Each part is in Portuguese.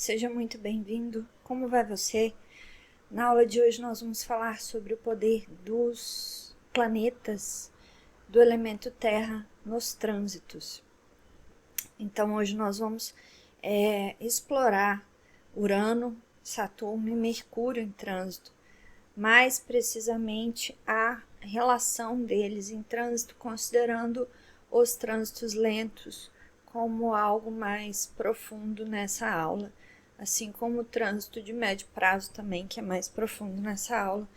seja muito bem-vindo. Como vai você? Na aula de hoje nós vamos falar sobre o poder dos planetas do elemento Terra nos trânsitos. Então hoje nós vamos explorar Urano, Saturno e Mercúrio em trânsito, mais precisamente a relação deles em trânsito, considerando os trânsitos lentos como algo mais profundo nessa aula, assim como o trânsito de médio prazo também, que é mais profundo nessa aula,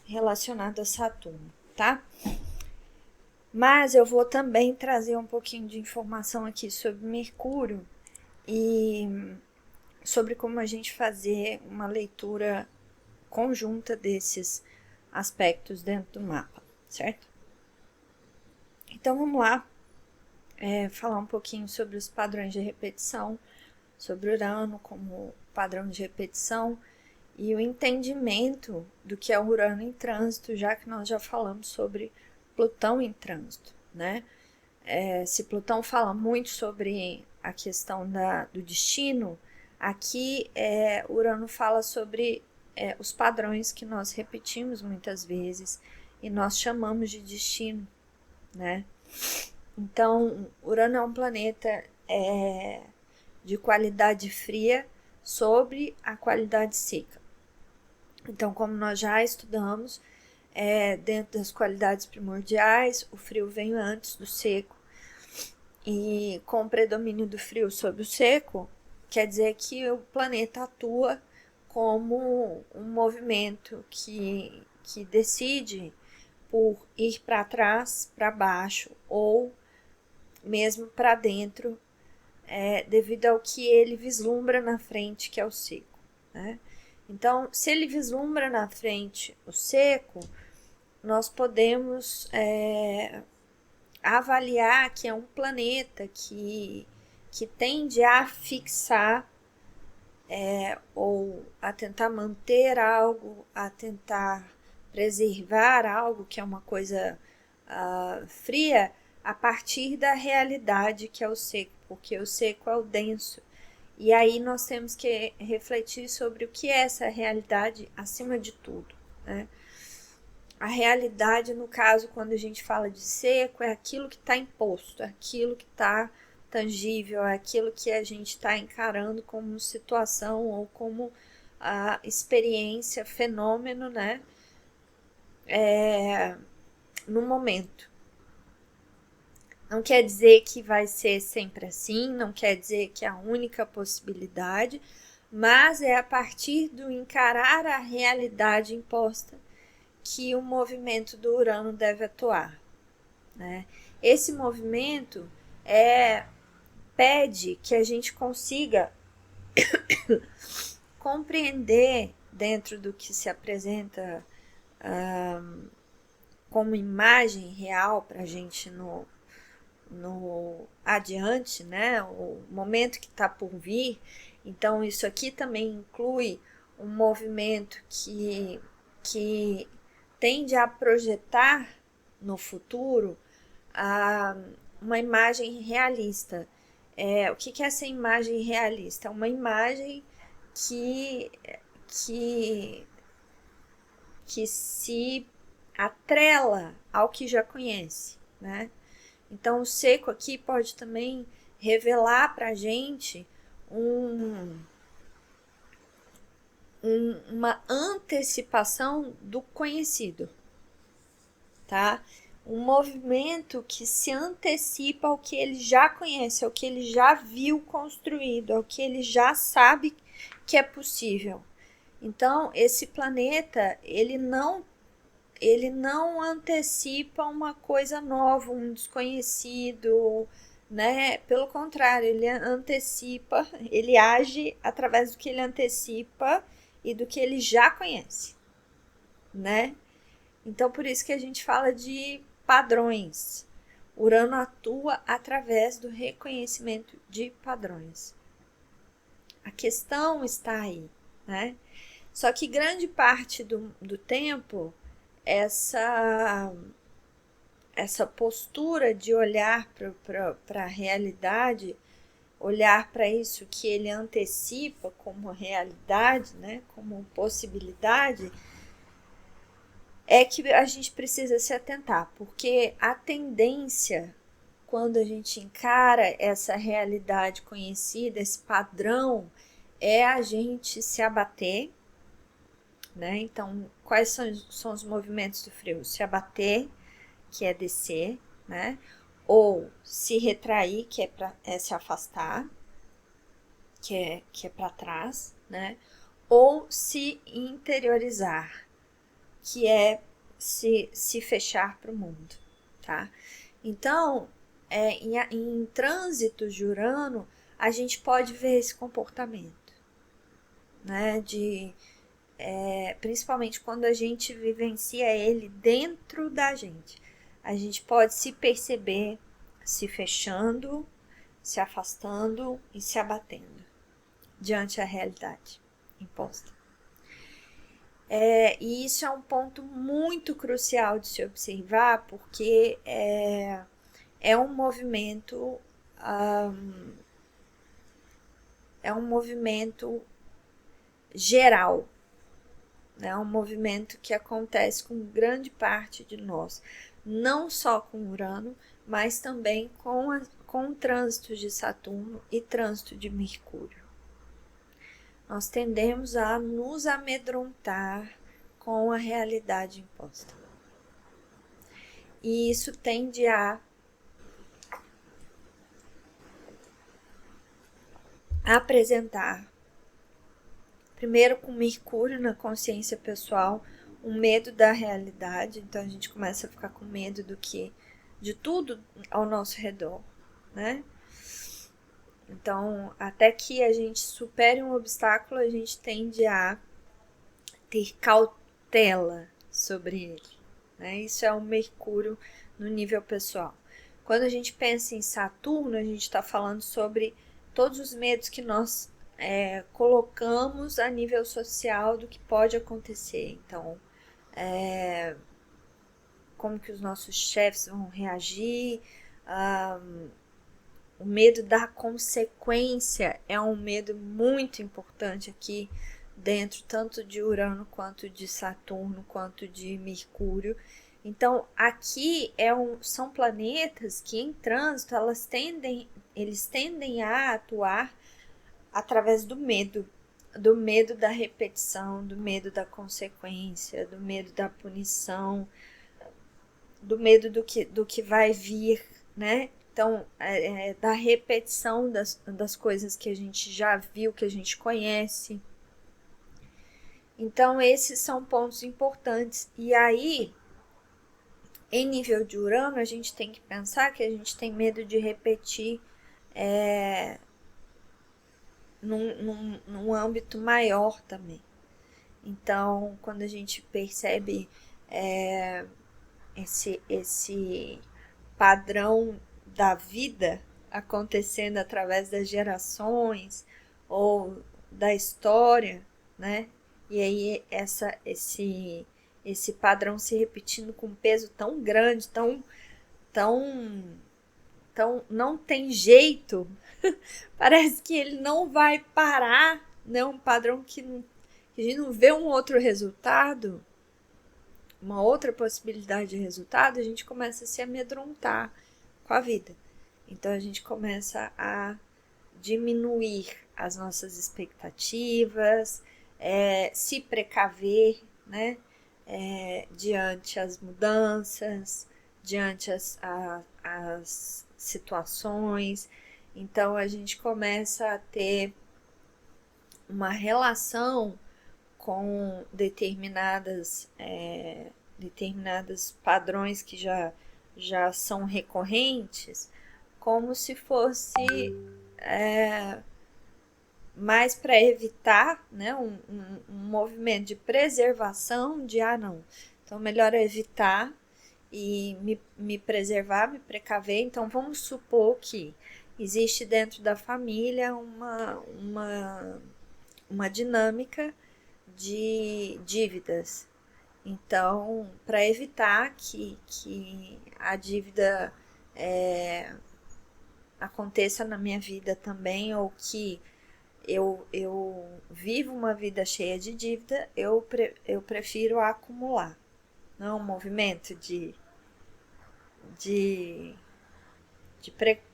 relacionado a Saturno, tá? Mas eu vou também trazer um pouquinho de informação aqui sobre Mercúrio e sobre como a gente fazer uma leitura conjunta desses aspectos dentro do mapa, certo? Então vamos lá falar um pouquinho sobre os padrões de repetição, sobre Urano como padrão de repetição e o entendimento do que é o Urano em trânsito, já que nós já falamos sobre Plutão em trânsito, né? Se Plutão fala muito sobre a questão do destino, aqui Urano fala sobre os padrões que nós repetimos muitas vezes e nós chamamos de destino, né? Então, Urano é um planeta de qualidade fria sobre a qualidade seca. Então, como nós já estudamos, dentro das qualidades primordiais, o frio vem antes do seco. E com o predomínio do frio sobre o seco, quer dizer que o planeta atua como um movimento que decide por ir para trás, para baixo ou mesmo para dentro, devido ao que ele vislumbra na frente, que é o seco, né? Então, se ele vislumbra na frente o seco, nós podemos avaliar que é um planeta que tende a fixar ou a tentar manter algo, a tentar preservar algo, que é uma coisa fria, a partir da realidade que é o seco, porque o seco é o denso. E aí nós temos que refletir sobre o que é essa realidade acima de tudo, né? A realidade, no caso, quando a gente fala de seco, é aquilo que está imposto, é aquilo que está tangível, é aquilo que a gente está encarando como situação ou como experiência, fenômeno, né? No momento. Não quer dizer que vai ser sempre assim, não quer dizer que é a única possibilidade, mas é a partir do encarar a realidade imposta que o movimento do Urano deve atuar, né? Esse movimento pede que a gente consiga compreender dentro do que se apresenta como imagem real para a gente no adiante, né? O momento que está por vir. Então, isso aqui também inclui um movimento que tende a projetar no futuro uma imagem realista. O que é essa imagem realista? É uma imagem que se atrela ao que já conhece, né? Então, o seco aqui pode também revelar para a gente uma antecipação do conhecido, tá? Um movimento que se antecipa ao que ele já conhece, ao que ele já viu construído, ao que ele já sabe que é possível. Então, esse planeta, ele não antecipa uma coisa nova, um desconhecido, né? Pelo contrário, ele antecipa, ele age através do que ele antecipa e do que ele já conhece, né? Então, por isso que a gente fala de padrões. Urano atua através do reconhecimento de padrões. A questão está aí, né? Só que grande parte do tempo, essa postura de olhar para a realidade olhar para isso que ele antecipa como realidade, né, como possibilidade, é que a gente precisa se atentar, porque a tendência, quando a gente encara essa realidade conhecida, esse padrão, é a gente se abater, né? Então, quais são os movimentos do frio? Se abater, que é descer, né? Ou se retrair, que é se afastar, que é para trás, né? Ou se interiorizar, que é se fechar para o mundo, tá? Então, em trânsitos de Urano, a gente pode ver esse comportamento, né? Principalmente quando a gente vivencia ele dentro da gente. A gente pode se perceber se fechando, se afastando e se abatendo diante da realidade imposta. E isso é um ponto muito crucial de se observar, porque é um movimento geral, né? É um movimento que acontece com grande parte de nós, não só com Urano, mas também com o trânsito de Saturno e trânsito de Mercúrio. Nós tendemos a nos amedrontar com a realidade imposta. E isso tende a apresentar, primeiro com Mercúrio na consciência pessoal, um medo da realidade. Então a gente começa a ficar com medo de tudo ao nosso redor, né? Então, até que a gente supere um obstáculo, a gente tende a ter cautela sobre ele, né? Isso é o Mercúrio no nível pessoal. Quando a gente pensa em Saturno, a gente está falando sobre todos os medos que nós colocamos a nível social do que pode acontecer. Então, como que os nossos chefes vão reagir, o medo da consequência é um medo muito importante aqui dentro, tanto de Urano, quanto de Saturno, quanto de Mercúrio. Então, aqui são planetas que em trânsito eles tendem a atuar através do medo da repetição, do medo da consequência, do medo da punição, do medo do que vai vir, né? Então, da repetição das coisas que a gente já viu, que a gente conhece. Então, esses são pontos importantes. E aí, em nível de Urano, a gente tem que pensar que a gente tem medo de repetir num âmbito maior também. Então, quando a gente percebe esse padrão da vida acontecendo através das gerações ou da história, né? E aí esse padrão se repetindo com um peso tão grande, tão não tem jeito, parece que ele não vai parar, né? Um padrão que a gente não vê um outro resultado, uma outra possibilidade de resultado, a gente começa a se amedrontar com a vida. Então a gente começa a diminuir as nossas expectativas, se precaver, né? Diante as mudanças, diante as situações. Então a gente começa a ter uma relação com determinados padrões que já são recorrentes, como se fosse mais para evitar, né, um movimento de preservação de não. Então melhor evitar e me preservar, me precaver. Então vamos supor que existe dentro da família uma dinâmica de dívidas. Então, para evitar que a dívida aconteça na minha vida também, ou que eu vivo uma vida cheia de dívida, eu prefiro acumular. Não é um movimento de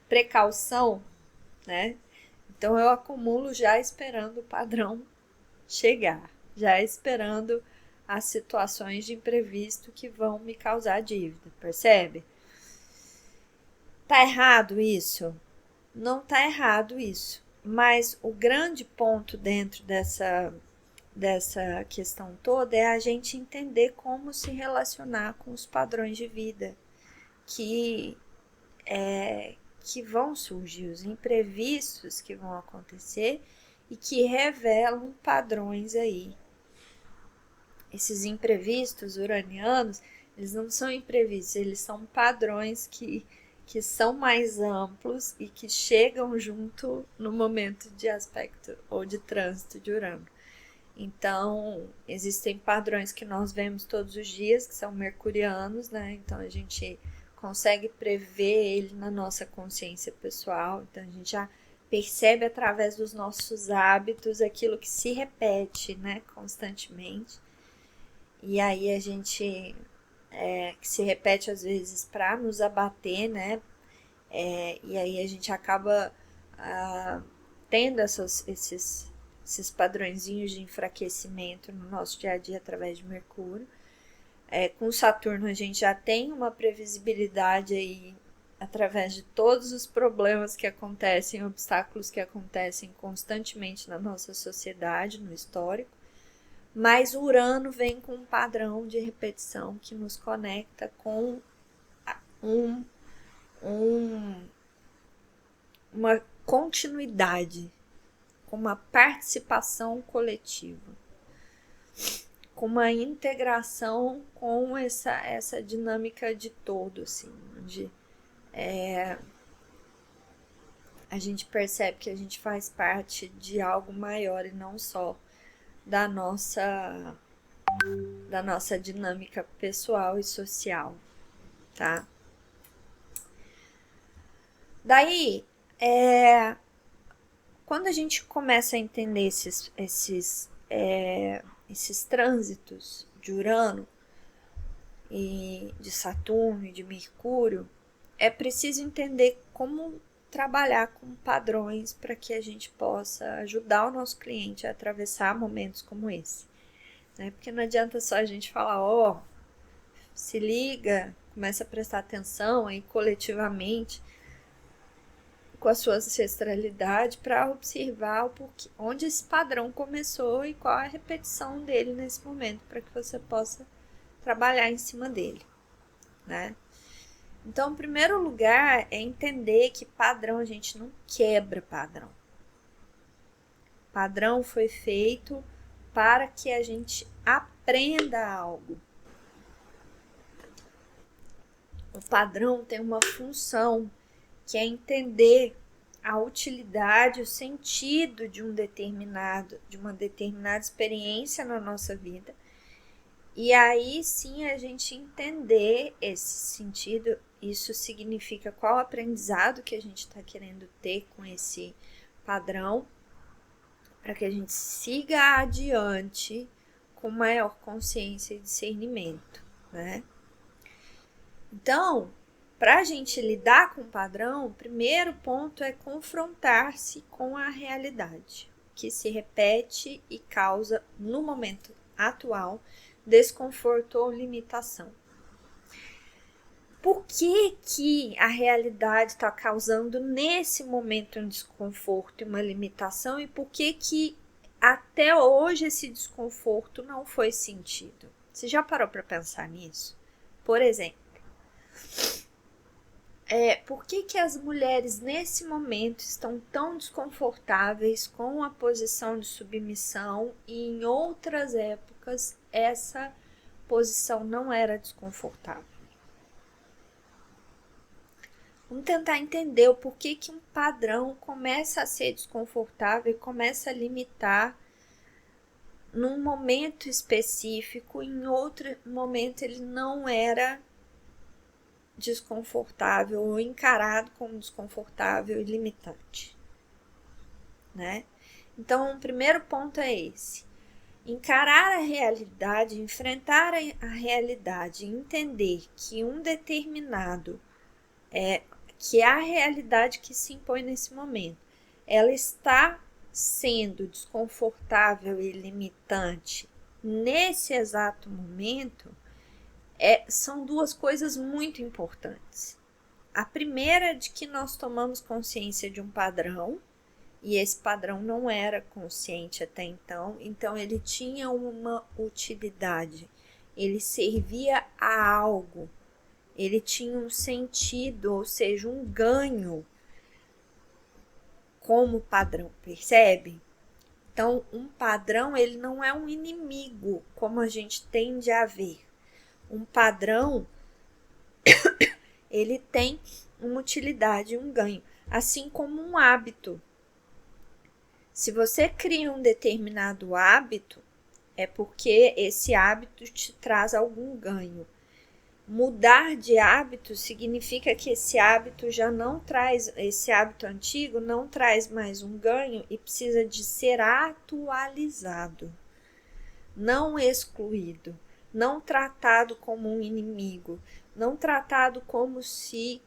precaução, né? Então eu acumulo já esperando o padrão chegar, já esperando as situações de imprevisto que vão me causar dívida, percebe? Tá errado isso? Não tá errado isso, mas o grande ponto dentro dessa questão toda é a gente entender como se relacionar com os padrões de vida que vão surgir, os imprevistos que vão acontecer e que revelam padrões aí. Esses imprevistos uranianos, eles não são imprevistos, eles são padrões que são mais amplos e que chegam junto no momento de aspecto ou de trânsito de Urano. Então, existem padrões que nós vemos todos os dias, que são mercurianos, né? Então, a gente consegue prever ele na nossa consciência pessoal. Então, a gente já percebe através dos nossos hábitos aquilo que se repete, né? Constantemente. E aí, a gente... que se repete às vezes para nos abater, né? E aí, a gente acaba tendo esses padrõezinhos de enfraquecimento no nosso dia a dia através de Mercúrio. Com Saturno a gente já tem uma previsibilidade aí através de todos os problemas que acontecem, obstáculos que acontecem constantemente na nossa sociedade, no histórico. Mas Urano vem com um padrão de repetição que nos conecta com uma continuidade, com uma participação coletiva, com uma integração com essa dinâmica de todo, assim, onde a gente percebe que a gente faz parte de algo maior e não só da nossa dinâmica pessoal e social, tá? Daí, quando a gente começa a entender esses trânsitos de Urano e de Saturno e de Mercúrio, é preciso entender como trabalhar com padrões para que a gente possa ajudar o nosso cliente a atravessar momentos como esse, né? Porque não adianta só a gente falar, se liga, começa a prestar atenção aí coletivamente com a sua ancestralidade para observar onde esse padrão começou e qual a repetição dele nesse momento, para que você possa trabalhar em cima dele, né? Então, em primeiro lugar, é entender que padrão, a gente não quebra padrão. Padrão foi feito para que a gente aprenda algo. O padrão tem uma função, que é entender a utilidade, o sentido de uma determinada experiência na nossa vida. E aí sim a gente entender esse sentido, isso significa qual aprendizado que a gente está querendo ter com esse padrão, para que a gente siga adiante com maior consciência e discernimento, né? Então, para a gente lidar com o padrão, o primeiro ponto é confrontar-se com a realidade, que se repete e causa, no momento atual, desconforto ou limitação. Por que a realidade está causando nesse momento um desconforto e uma limitação, e por que até hoje esse desconforto não foi sentido? Você já parou para pensar nisso? Por exemplo, por que as mulheres nesse momento estão tão desconfortáveis com a posição de submissão e em outras épocas essa posição não era desconfortável? Vamos tentar entender o porquê que um padrão começa a ser desconfortável e começa a limitar num momento específico, em outro momento ele não era desconfortável ou encarado como desconfortável e limitante, né? Então, o primeiro ponto é esse. Encarar a realidade, enfrentar a realidade, entender que que é a realidade que se impõe nesse momento, ela está sendo desconfortável e limitante nesse exato momento, são duas coisas muito importantes. A primeira é de que nós tomamos consciência de um padrão, e esse padrão não era consciente até então ele tinha uma utilidade, ele servia a algo, ele tinha um sentido, ou seja, um ganho como padrão, percebe? Então, um padrão, ele não é um inimigo, como a gente tende a ver. Um padrão, ele tem uma utilidade, um ganho, assim como um hábito. Se você cria um determinado hábito, é porque esse hábito te traz algum ganho. Mudar de hábito significa que esse hábito esse hábito antigo não traz mais um ganho e precisa de ser atualizado, não excluído, não tratado como um inimigo, não tratado como se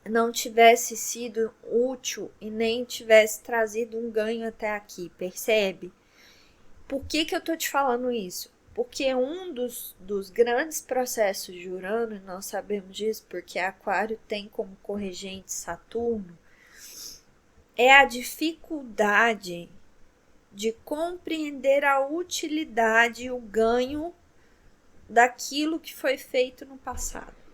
não tivesse sido útil e nem tivesse trazido um ganho até aqui, percebe? Por que eu tô te falando isso? Porque um dos grandes processos de Urano, e nós sabemos disso porque Aquário tem como corregente Saturno, é a dificuldade de compreender a utilidade e o ganho daquilo que foi feito no passado.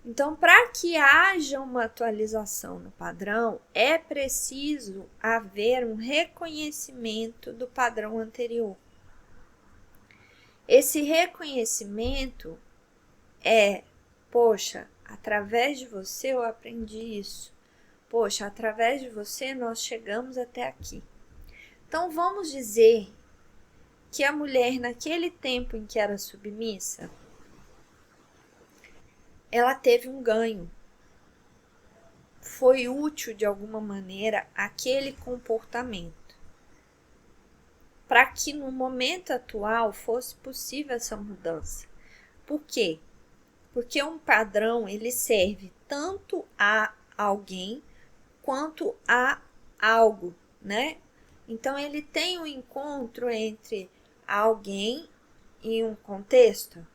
Então, para que haja uma atualização no padrão, é preciso haver um reconhecimento do padrão anterior. Esse reconhecimento poxa, através de você eu aprendi isso. Poxa, através de você nós chegamos até aqui. Então, vamos dizer que a mulher, naquele tempo em que era submissa, ela teve um ganho. Foi útil de alguma maneira aquele comportamento, para que no momento atual fosse possível essa mudança. Por quê? Porque um padrão ele serve tanto a alguém quanto a algo, né? Então ele tem um encontro entre alguém e um contexto.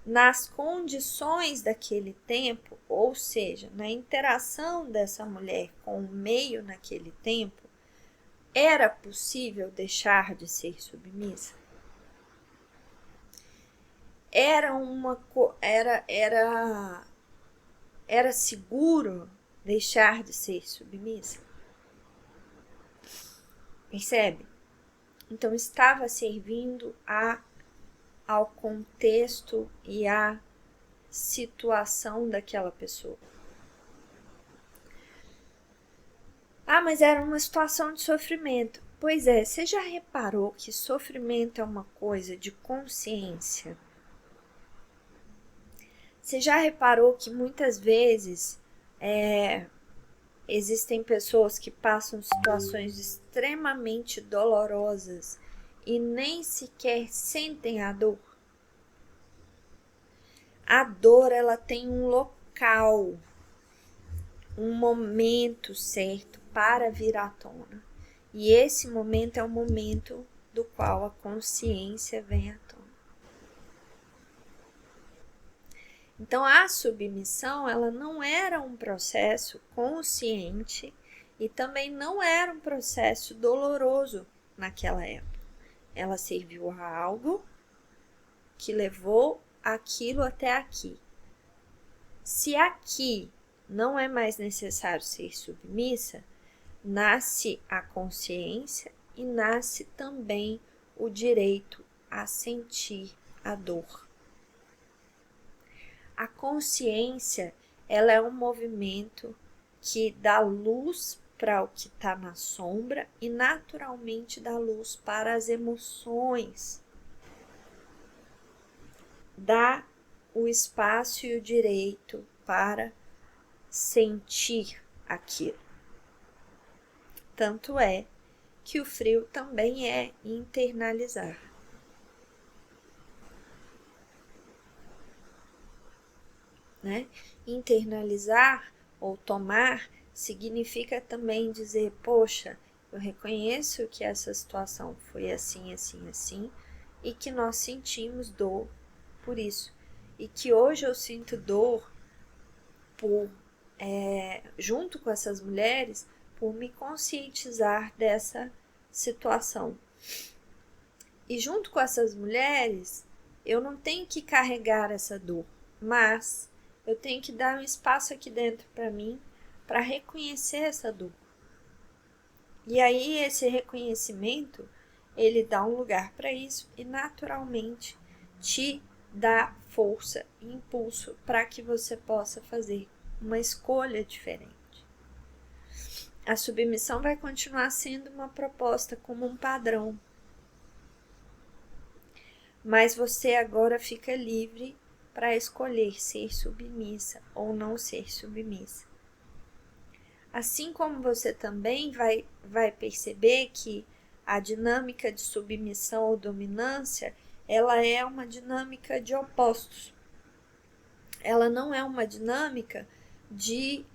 Nas condições daquele tempo, ou seja, na interação dessa mulher com o meio naquele tempo, era possível deixar de ser submissa? Era seguro deixar de ser submissa? Percebe? Então estava servindo ao contexto e à situação daquela pessoa. Ah, mas era uma situação de sofrimento. Pois é, você já reparou que sofrimento é uma coisa de consciência? Você já reparou que muitas vezes existem pessoas que passam situações extremamente dolorosas e nem sequer sentem a dor? A dor, ela tem um local, um momento certo para vir à tona. E esse momento é o momento do qual a consciência vem à tona. Então, a submissão, ela não era um processo consciente e também não era um processo doloroso naquela época. Ela serviu a algo que levou aquilo até aqui. Se aqui não é mais necessário ser submissa, nasce a consciência e nasce também o direito a sentir a dor. A consciência, ela é um movimento que dá luz para o que está na sombra e naturalmente dá luz para as emoções. Dá o espaço e o direito para sentir aquilo. Tanto é que o frio também é internalizar. Né? Internalizar ou tomar significa também dizer, poxa, eu reconheço que essa situação foi assim, assim, assim, e que nós sentimos dor por isso. E que hoje eu sinto dor por, junto com essas mulheres, por me conscientizar dessa situação. E junto com essas mulheres, eu não tenho que carregar essa dor, mas eu tenho que dar um espaço aqui dentro para mim, para reconhecer essa dor. E aí esse reconhecimento, ele dá um lugar para isso e naturalmente te dá força e impulso para que você possa fazer uma escolha diferente. A submissão vai continuar sendo uma proposta como um padrão, mas você agora fica livre para escolher ser submissa ou não ser submissa. Assim como você também vai perceber que a dinâmica de submissão ou dominância, ela é uma dinâmica de opostos. Ela não é uma dinâmica de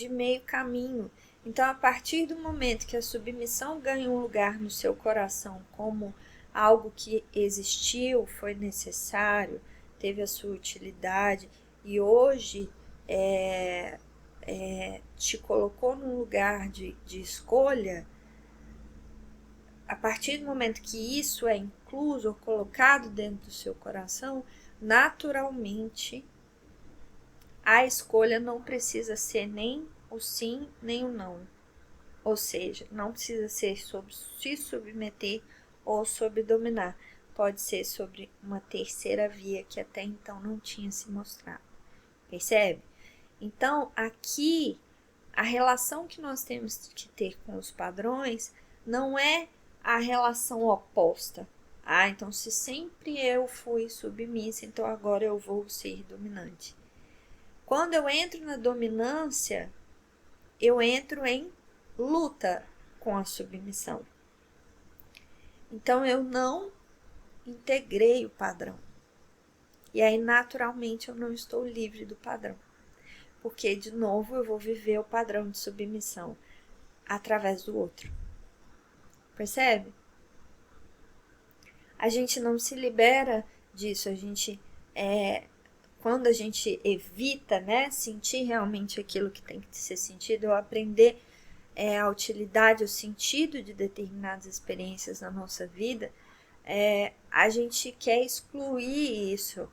meio caminho. Então, a partir do momento que a submissão ganha um lugar no seu coração como algo que existiu, foi necessário, teve a sua utilidade e hoje te colocou num lugar de escolha, a partir do momento que isso é incluso ou colocado dentro do seu coração, naturalmente a escolha não precisa ser nem o sim nem o não. Ou seja, não precisa ser sobre se submeter ou sobre dominar. Pode ser sobre uma terceira via que até então não tinha se mostrado. Percebe? Então, aqui, a relação que nós temos que ter com os padrões não é a relação oposta. Então se sempre eu fui submissa, então agora eu vou ser dominante. Quando eu entro na dominância, eu entro em luta com a submissão. Então eu não integrei o padrão. E aí, naturalmente, eu não estou livre do padrão. Porque, de novo, eu vou viver o padrão de submissão através do outro. Percebe? A gente não se libera disso. A gente, quando a gente evita, né, sentir realmente aquilo que tem que ser sentido, ou aprender a utilidade, o sentido de determinadas experiências na nossa vida, a gente quer excluir isso.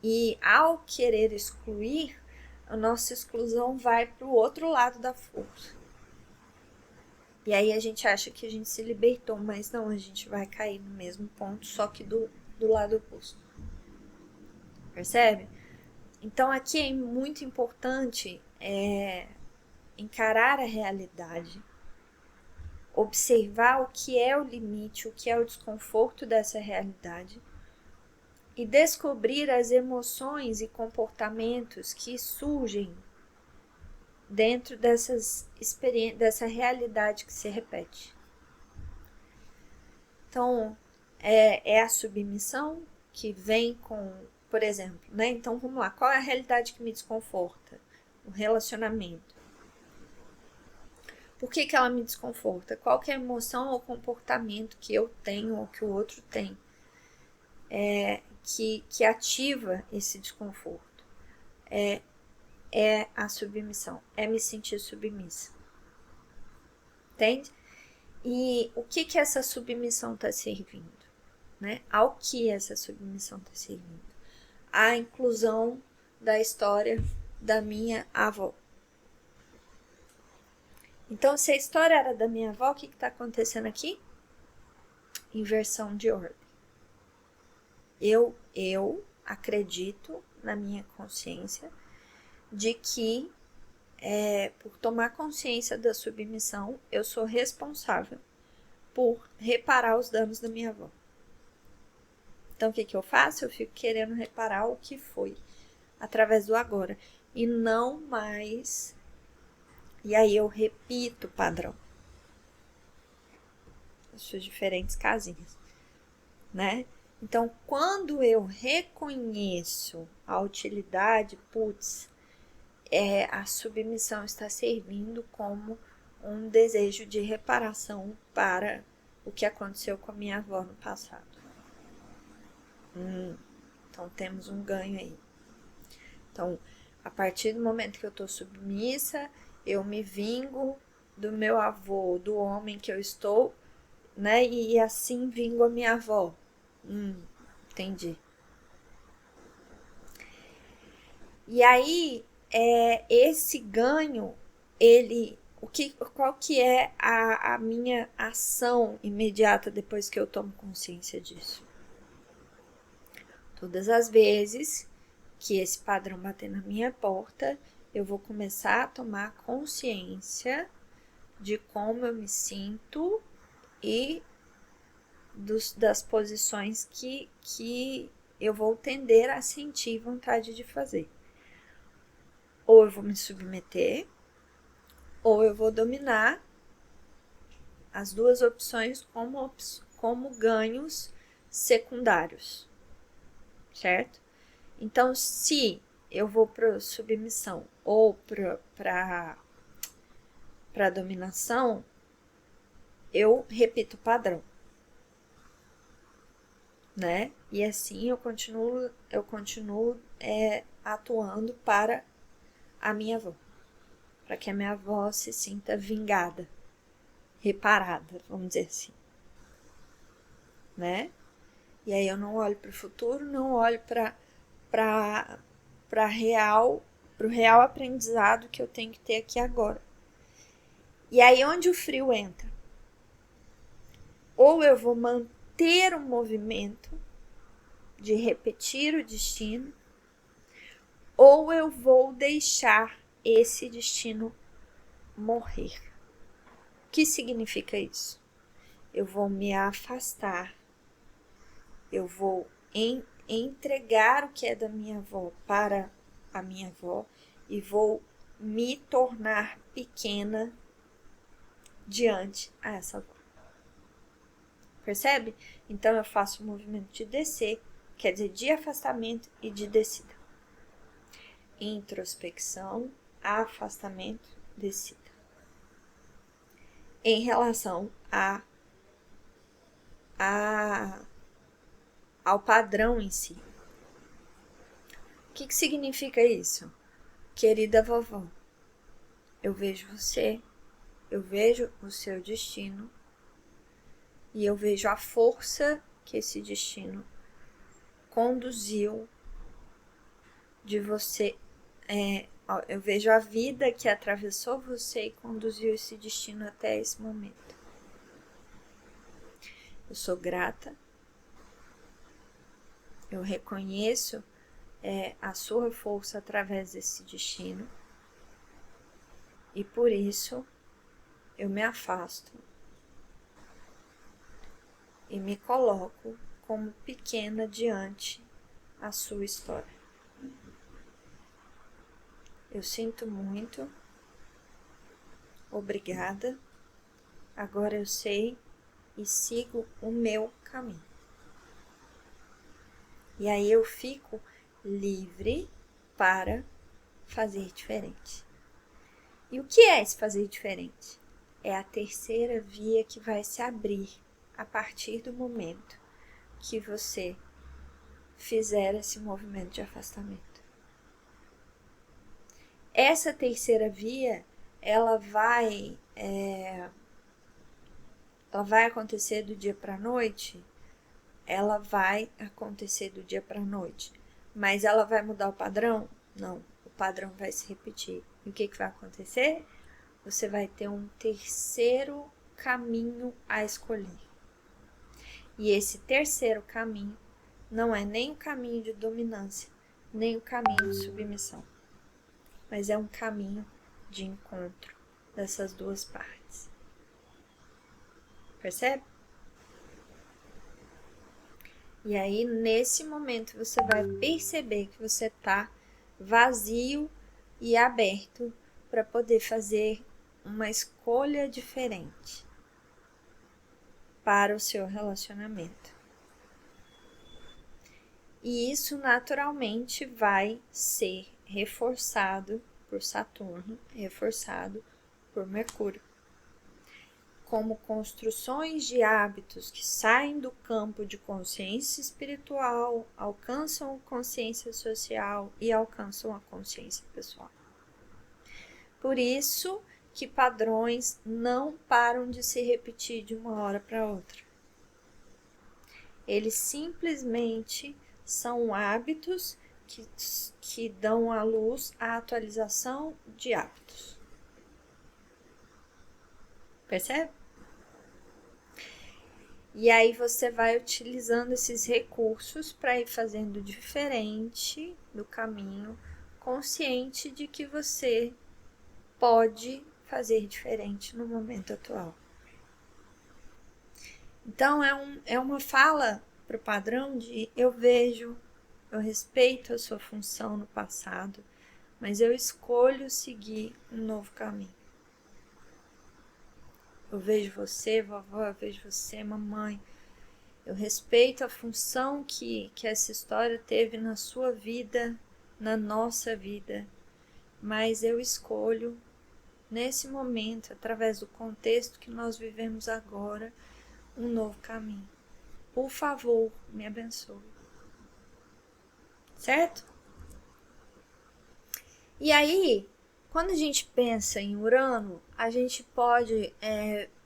E ao querer excluir, a nossa exclusão vai para o outro lado da força. E aí a gente acha que a gente se libertou, mas não, a gente vai cair no mesmo ponto, só que do lado oposto. Percebe? Então aqui é muito importante encarar a realidade, observar o que é o limite, o que é o desconforto dessa realidade e descobrir as emoções e comportamentos que surgem dentro dessa realidade que se repete. Então, é a submissão que vem com, por exemplo, né? Então, vamos lá, qual é a realidade que me desconforta? O relacionamento. Por que ela me desconforta? Qual que é a emoção ou comportamento que eu tenho ou que o outro tem que ativa esse desconforto? É a submissão, é me sentir submissa. Entende? E o que essa submissão está servindo? Né? Ao que essa submissão está servindo? A inclusão da história da minha avó. Então, se a história era da minha avó, o que está acontecendo aqui? Inversão de ordem. Eu acredito na minha consciência de que, por tomar consciência da submissão, eu sou responsável por reparar os danos da minha avó. Então, o que eu faço? Eu fico querendo reparar o que foi, através do agora. E não mais... E aí eu repito o padrão. As suas diferentes casinhas, né? Então, quando eu reconheço a utilidade, putz, a submissão está servindo como um desejo de reparação para o que aconteceu com a minha avó no passado. Então, temos um ganho aí. Então, a partir do momento que eu estou submissa, eu me vingo do meu avô, do homem que eu estou, né? E assim vingo a minha avó. Entendi. E aí, esse ganho, qual que é a minha ação imediata depois que eu tomo consciência disso? Todas as vezes que esse padrão bater na minha porta, eu vou começar a tomar consciência de como eu me sinto e das posições que eu vou tender a sentir vontade de fazer. Ou eu vou me submeter, ou eu vou dominar. As duas opções como ganhos secundários, certo? Então, se eu vou para submissão ou para dominação, eu repito o padrão, né? E assim eu continuo atuando para a minha avó, para que a minha avó se sinta vingada, reparada, vamos dizer assim, né? E aí eu não olho para o futuro, não olho para o real aprendizado que eu tenho que ter aqui agora. E aí onde o frio entra? Ou eu vou manter o movimento de repetir o destino, ou eu vou deixar esse destino morrer. O que significa isso? Eu vou me afastar, eu vou entregar o que é da minha avó para a minha avó e vou me tornar pequena diante a essa avó. Percebe? Então eu faço o movimento de descer, quer dizer, de afastamento e de descida. Introspecção, afastamento, descida. Em relação ao padrão em si. O que significa isso? Querida vovó, eu vejo você, eu vejo o seu destino e eu vejo a força que esse destino conduziu de você. Eu vejo a vida que atravessou você e conduziu esse destino até esse momento. Eu sou grata. Eu reconheço a sua força através desse destino. E por isso eu me afasto e me coloco como pequena diante a sua história. Eu sinto muito. Obrigada. Agora eu sei e sigo o meu caminho. E aí eu fico livre para fazer diferente. E o que é esse fazer diferente? É a terceira via que vai se abrir a partir do momento que você fizer esse movimento de afastamento. Essa terceira via, ela vai acontecer do dia para a noite? Ela vai acontecer do dia para a noite. Mas ela vai mudar o padrão? Não, o padrão vai se repetir. E o que vai acontecer? Você vai ter um terceiro caminho a escolher. E esse terceiro caminho não é nem o caminho de dominância, nem o caminho de submissão, mas é um caminho de encontro dessas duas partes. Percebe? E aí, nesse momento, você vai perceber que você está vazio e aberto para poder fazer uma escolha diferente para o seu relacionamento. E isso naturalmente vai ser reforçado por Saturno, reforçado por Mercúrio. Como construções de hábitos que saem do campo de consciência espiritual, alcançam a consciência social e alcançam a consciência pessoal. Por isso que padrões não param de se repetir de uma hora para outra. Eles simplesmente são hábitos que dão à luz a atualização de hábitos. Percebe? E aí você vai utilizando esses recursos para ir fazendo diferente do caminho, consciente de que você pode fazer diferente no momento atual. Então é uma fala para o padrão de eu vejo, eu respeito a sua função no passado, mas eu escolho seguir um novo caminho. Eu vejo você, vovó, eu vejo você, mamãe. Eu respeito a função que essa história teve na sua vida, na nossa vida, mas eu escolho, nesse momento, através do contexto que nós vivemos agora, um novo caminho. Por favor, me abençoe. Certo? E aí, quando a gente pensa em Urano, a gente pode...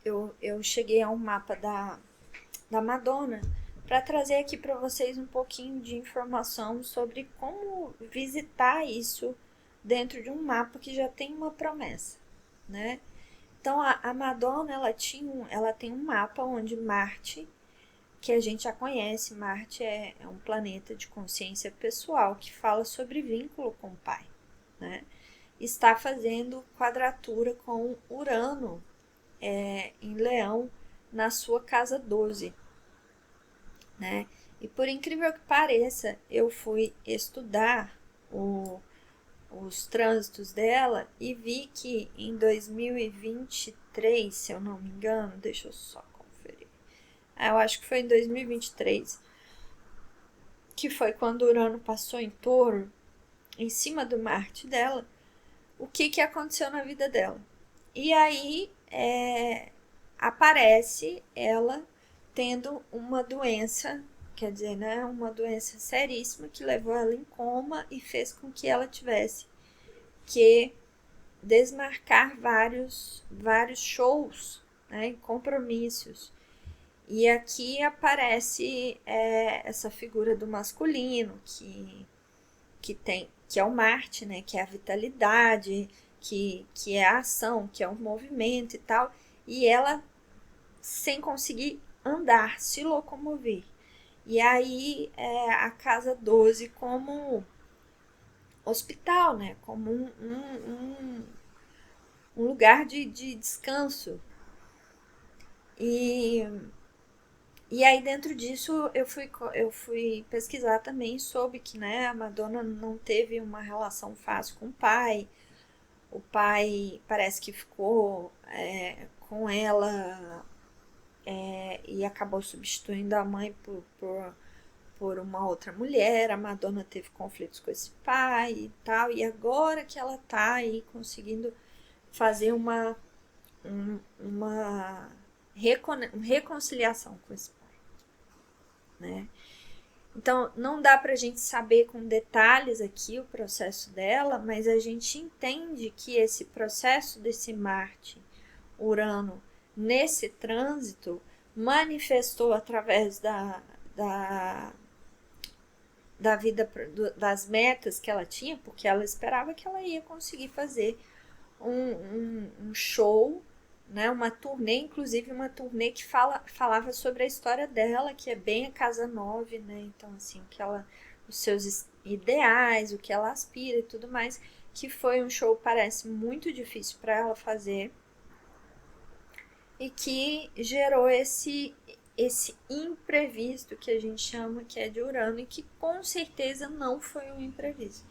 eu cheguei a um mapa da Madonna para trazer aqui para vocês um pouquinho de informação sobre como visitar isso dentro de um mapa que já tem uma promessa, né? Então a Madonna ela tem um mapa onde Marte, que a gente já conhece, Marte é um planeta de consciência pessoal que fala sobre vínculo com o pai, né? Está fazendo quadratura com Urano em Leão na sua casa 12. Né? E por incrível que pareça, eu fui estudar os trânsitos dela e vi que em 2023, se eu não me engano, deixa eu só conferir. Eu acho que foi em 2023, que foi quando Urano passou em Touro, em cima do Marte dela, o que aconteceu na vida dela. E aí aparece ela tendo uma doença, quer dizer, né, uma doença seríssima que levou ela em coma e fez com que ela tivesse que desmarcar vários shows, né, compromissos. E aqui aparece essa figura do masculino que é o Marte, né, que é a vitalidade, que é a ação, que é o movimento e tal, e ela sem conseguir andar, se locomover. E aí a casa 12 como hospital, né? Como um lugar de descanso. E aí dentro disso eu fui pesquisar também, soube que, né, a Madonna não teve uma relação fácil com o pai. O pai parece que ficou com ela e acabou substituindo a mãe por uma outra mulher. A Madonna teve conflitos com esse pai e tal, e agora que ela tá aí conseguindo fazer uma reconciliação com esse pai, né? Então, não dá pra gente saber com detalhes aqui o processo dela, mas a gente entende que esse processo desse Marte, Urano, nesse trânsito, manifestou através da vida, das metas que ela tinha, porque ela esperava que ela ia conseguir fazer um show, né, uma turnê, inclusive uma turnê que falava sobre a história dela, que é bem a casa 9, né? Então, assim, os seus ideais, o que ela aspira e tudo mais, que foi um show, parece, muito difícil para ela fazer e que gerou esse esse imprevisto que a gente chama que é de Urano, e que com certeza não foi um imprevisto,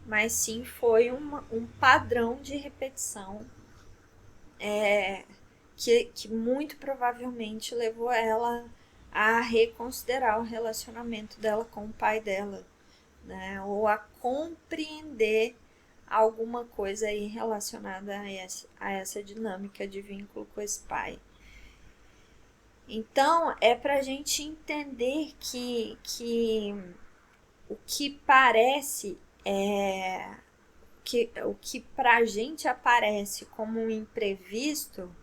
mas sim foi um padrão de repetição que muito provavelmente levou ela a reconsiderar o relacionamento dela com o pai dela, né? Ou a compreender alguma coisa aí relacionada a essa dinâmica de vínculo com esse pai. Então, é para a gente entender que o que parece o que para a gente aparece como um imprevisto,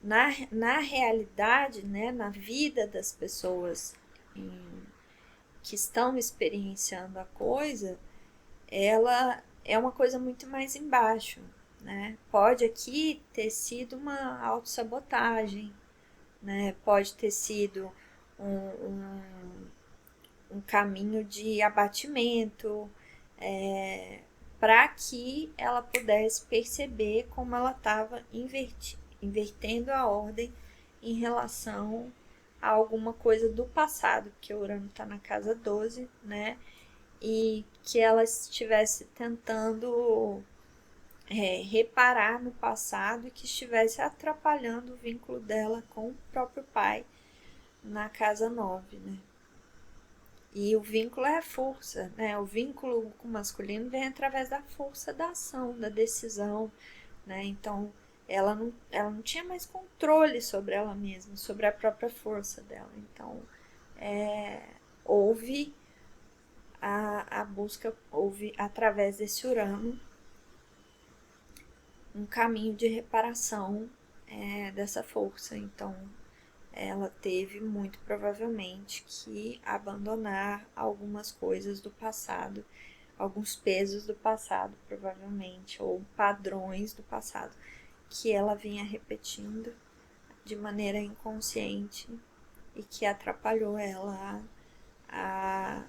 na realidade, né, na vida das pessoas que estão experienciando a coisa, ela é uma coisa muito mais embaixo, né? Pode aqui ter sido uma autossabotagem, né? Pode ter sido um caminho de abatimento, para que ela pudesse perceber como ela estava invertendo a ordem em relação a alguma coisa do passado, porque o Urano está na casa 12, né? E que ela estivesse tentando reparar no passado e que estivesse atrapalhando o vínculo dela com o próprio pai na casa 9, né? E o vínculo é a força, né? O vínculo com o masculino vem através da força da ação, da decisão, né? Então, ela não tinha mais controle sobre ela mesma, sobre a própria força dela. Então, houve a busca, houve através desse Urano um caminho de reparação dessa força. Então, ela teve muito provavelmente que abandonar algumas coisas do passado, alguns pesos do passado, provavelmente, ou padrões do passado que ela vinha repetindo de maneira inconsciente e que atrapalhou ela a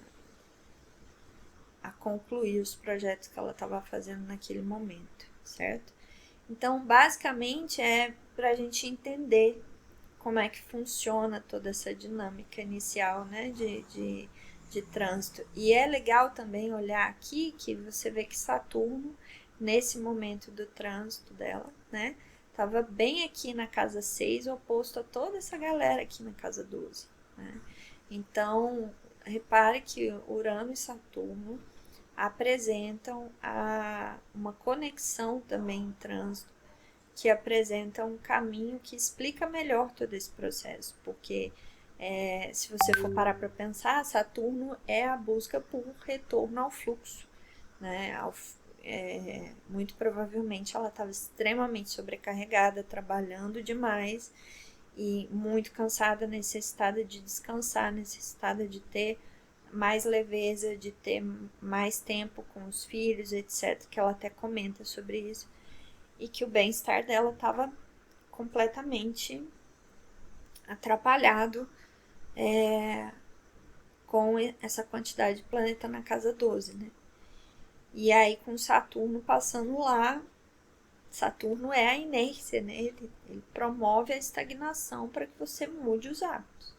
concluir os projetos que ela estava fazendo naquele momento, certo? Então, basicamente, é para a gente entender como é que funciona toda essa dinâmica inicial, né, de trânsito. E é legal também olhar aqui que você vê que Saturno, nesse momento do trânsito dela, né, estava bem aqui na casa 6, oposto a toda essa galera aqui na casa 12. Né? Então, repare que Urano e Saturno apresentam uma conexão também em trânsito, que apresenta um caminho que explica melhor todo esse processo, porque se você for parar para pensar, Saturno é a busca por retorno ao fluxo, né? Muito provavelmente ela estava extremamente sobrecarregada, trabalhando demais e muito cansada, necessitada de descansar, necessitada de ter mais leveza, de ter mais tempo com os filhos, etc., que ela até comenta sobre isso, e que o bem-estar dela estava completamente atrapalhado com essa quantidade de planeta na casa 12, né? E aí com Saturno passando lá, Saturno é a inércia, né? Ele promove a estagnação para que você mude os hábitos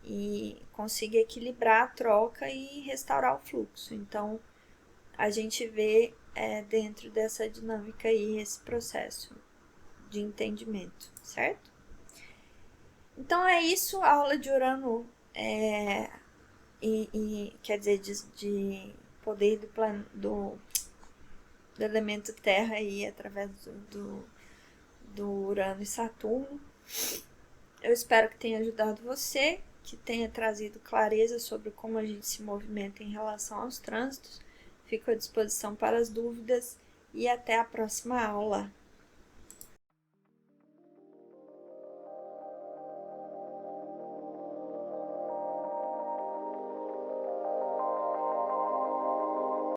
e consiga equilibrar a troca e restaurar o fluxo. Então, a gente vê dentro dessa dinâmica aí esse processo de entendimento, certo? Então é isso, a aula de Urano quer dizer, de poder do elemento Terra aí através do Urano e Saturno. Eu espero que tenha ajudado você, que tenha trazido clareza sobre como a gente se movimenta em relação aos trânsitos. Fico à disposição para as dúvidas e até a próxima aula.